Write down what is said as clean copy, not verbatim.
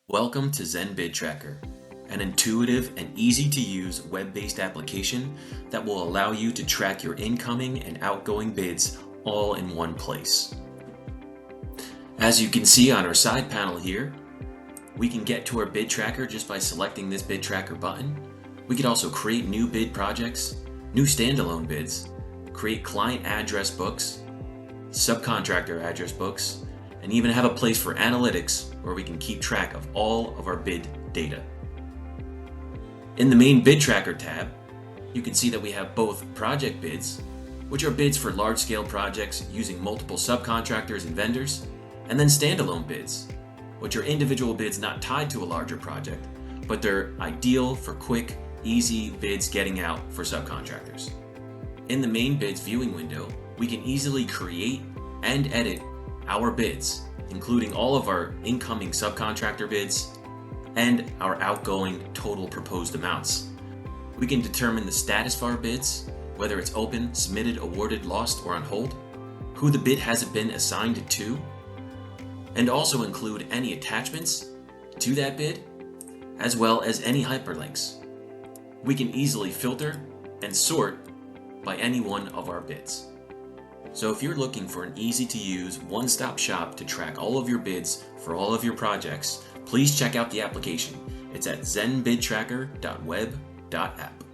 Welcome to ZenBidTracker, an intuitive and easy-to-use web-based application that will allow you to track your incoming and outgoing bids all in one place. As you can see on our side panel here, we can get to our bid tracker just by selecting this bid tracker button. We could also create new bid projects, new standalone bids, create client address books, subcontractor address books, and even have a place for analytics where we can keep track of all of our bid data. In the main bid tracker tab, you can see that we have both project bids, which are bids for large-scale projects using multiple subcontractors and vendors, and then standalone bids, which are individual bids not tied to a larger project, but they're ideal for quick, easy bids getting out for subcontractors. In the main bids viewing window, we can easily create and edit our bids, including all of our incoming subcontractor bids and our outgoing total proposed amounts. We can determine the status of our bids, whether it's open, submitted, awarded, lost, or on hold, who the bid has been assigned to, and also include any attachments to that bid, as well as any hyperlinks. We can easily filter and sort by any one of our bids. So if you're looking for an easy-to-use, one-stop shop to track all of your bids for all of your projects, please check out the application. It's at zenbidtracker.web.app.